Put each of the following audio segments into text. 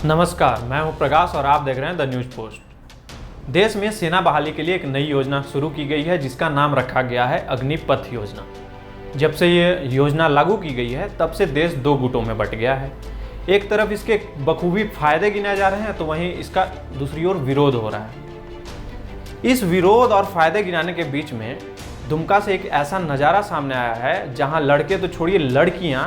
नमस्कार, मैं हूं प्रकाश और आप देख रहे हैं द न्यूज पोस्ट। देश में सेना बहाली के लिए एक नई योजना शुरू की गई है जिसका नाम रखा गया है अग्निपथ योजना। जब से ये योजना लागू की गई है तब से देश दो गुटों में बंट गया है। एक तरफ इसके बखूबी फायदे गिनाए जा रहे हैं तो वहीं इसका दूसरी ओर विरोध हो रहा है। इस विरोध और फायदे गिनाने के बीच में दुमका से एक ऐसा नज़ारा सामने आया है जहां लड़के तो छोड़िए लड़कियां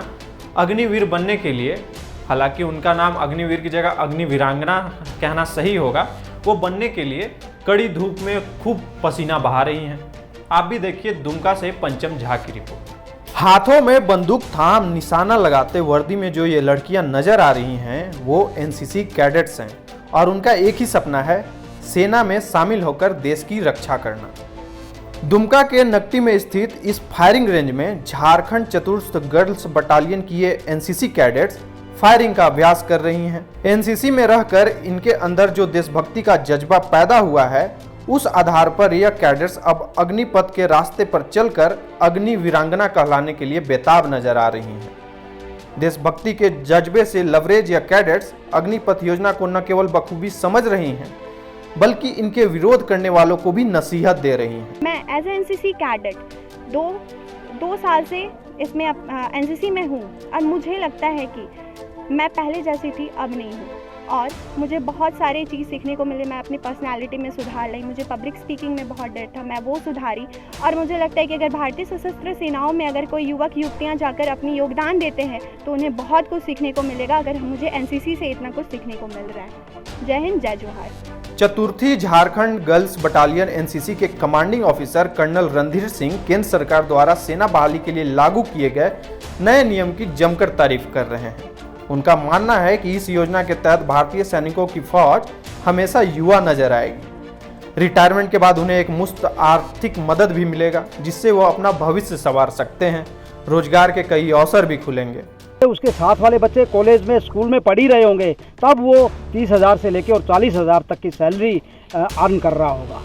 अग्निवीर बनने के लिए, हालांकि उनका नाम अग्निवीर की जगह अग्निवीरांगना कहना सही होगा, वो बनने के लिए कड़ी धूप में खूब पसीना बहा रही हैं। आप भी देखिए दुमका से पंचम झा की रिपोर्ट। हाथों में बंदूक थाम निशाना लगाते वर्दी में जो ये लड़कियां नजर आ रही हैं वो एनसीसी कैडेट्स हैं और उनका एक ही सपना है सेना में शामिल होकर देश की रक्षा करना। दुमका के नकटी में स्थित इस फायरिंग रेंज में झारखंड चतुर्थ गर्ल्स बटालियन की ये एनसीसी कैडेट्स फायरिंग का अभ्यास कर रही हैं। एनसीसी में रहकर इनके अंदर जो देशभक्ति का जज्बा पैदा हुआ है उस आधार पर यह कैडेट्स अब अग्निपथ के रास्ते पर चलकर अग्नि वीरांगना कहलाने के लिए बेताब नजर आ रही हैं। देशभक्ति के जज्बे से लवरेज यह कैडेट्स अग्निपथ योजना को न केवल बखूबी समझ रही हैं बल्कि इनके विरोध करने वालों को भी नसीहत दे रही हैं। मैं एज ए एनसीसी कैडेट दो साल से इसमें एनसीसी में हूँ और मुझे लगता है कि मैं पहले जैसी थी अब नहीं हूँ और मुझे बहुत सारी चीज़ सीखने को मिले। मैं अपनी पर्सनालिटी में सुधार लाई, मुझे पब्लिक स्पीकिंग में बहुत डर था, मैं वो सुधारी। और मुझे लगता है कि अगर भारतीय सशस्त्र सेनाओं में अगर कोई युवक युवतियाँ जाकर अपनी योगदान देते हैं तो उन्हें बहुत कुछ सीखने को मिलेगा। अगर मुझे एनसीसी से इतना कुछ सीखने को मिल रहा है। जय हिंद, जय जोहार। चतुर्थी झारखंड गर्ल्स बटालियन एनसीसी के commanding officer colonel Randhir Singh केंद्र सरकार द्वारा सेना बहाली के लिए लागू किए गए नए नियम की जमकर तारीफ कर रहे हैं। उनका मानना है कि इस योजना के तहत भारतीय सैनिकों की फौज हमेशा युवा नजर आएगी। रिटायरमेंट के बाद उन्हें एक मुफ्त आर्थिक मदद भी मिलेगा जिससे वो अपना भविष्य संवार सकते हैं। रोजगार के कई अवसर भी खुलेंगे। उसके साथ वाले बच्चे कॉलेज में स्कूल में पढ़ ही रहे होंगे, तब वो 30,000 से लेकर और 40,000 तक की सैलरी अर्न कर रहा होगा।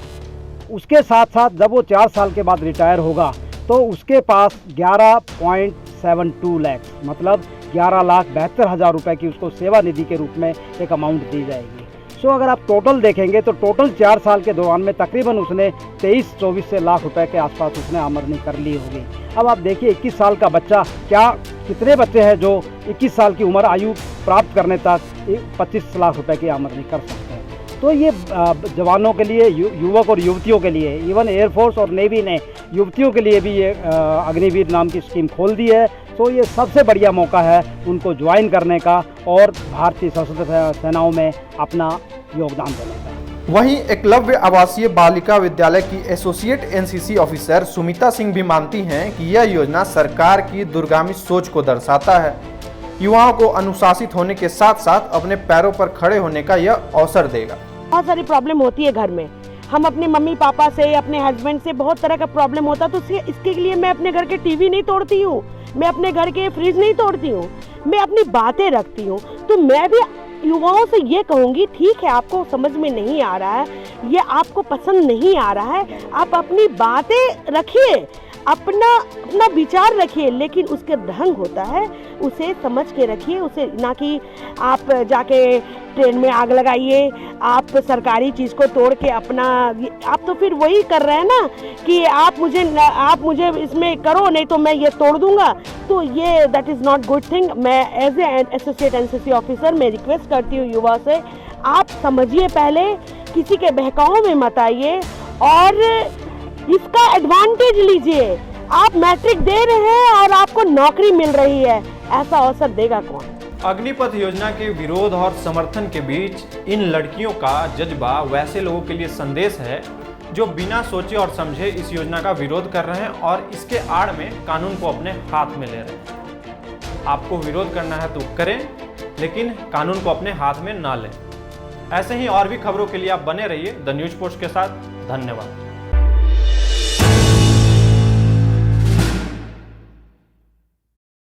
उसके साथ साथ जब वो 4 साल के बाद रिटायर होगा तो उसके पास 11.72 लाख मतलब 11,72,000 रुपये की उसको सेवा निधि के रूप में एक अमाउंट दी जाएगी। सो अगर आप टोटल देखेंगे तो टोटल 4 साल के दौरान में तकरीबन उसने 23-24 लाख रुपए के आसपास उसने आमदनी कर ली होगी। अब आप देखिए 21 साल का बच्चा, क्या कितने बच्चे हैं जो 21 साल की उम्र आयु प्राप्त करने तक 25 लाख रुपए की आमदनी कर सकते हैं। तो ये जवानों के लिए, युवक और युवतियों के लिए, इवन एयरफोर्स और नेवी ने युवतियों के लिए भी ये अग्निवीर नाम की स्कीम खोल दी है। तो ये सबसे बढ़िया मौका है उनको ज्वाइन करने का और भारतीय सशस्त्र सेनाओं में अपना योगदान देने का। वहीं एकलव्य आवासीय बालिका विद्यालय की associate NCC officer Sumita Singh भी मानती हैं कि यह योजना सरकार की दूरगामी सोच को दर्शाता है। युवाओं को अनुशासित होने के साथ साथ अपने पैरों पर खड़े होने का यह अवसर देगा। बहुत सारी प्रॉब्लम होती है घर में, हम अपने मम्मी पापा से, अपने हस्बैंड से बहुत तरह का प्रॉब्लम होता है, तो इसके लिए मैं अपने घर के टीवी नहीं तोड़ती हूँ, मैं अपने घर के फ्रिज नहीं तोड़ती हूँ, मैं अपनी बातें रखती हूँ। तो मैं भी युवाओं से ये कहूँगी, ठीक है आपको समझ में नहीं आ रहा है, ये आपको पसंद नहीं आ रहा है, आप अपनी बातें रखिए, अपना विचार रखिए, लेकिन उसके ढंग होता है उसे समझ के रखिए। उसे ना कि आप जाके ट्रेन में आग लगाइए, आप सरकारी चीज़ को तोड़ के अपना, आप तो फिर वही कर रहे हैं ना कि आप मुझे इसमें करो नहीं तो मैं ये तोड़ दूंगा। तो ये that is not good thing. मैं as a associate NCC officer मैं रिक्वेस्ट करती हूँ युवा से, आप समझिए, पहले किसी के बहकावों में मत आइए और इसका एडवांटेज लीजिए। आप मैट्रिक दे रहे हैं और आपको नौकरी मिल रही है, ऐसा अवसर देगा कौन? अग्निपथ योजना के विरोध और समर्थन के बीच इन लड़कियों का जज्बा वैसे लोगों के लिए संदेश है जो बिना सोचे और समझे इस योजना का विरोध कर रहे हैं और इसके आड़ में कानून को अपने हाथ में ले रहे हैं। आपको विरोध करना है तो करें, लेकिन कानून को अपने हाथ में ना लें। ऐसे ही और भी खबरों के लिए आप बने रहिए द न्यूज पोस्ट के साथ। धन्यवाद।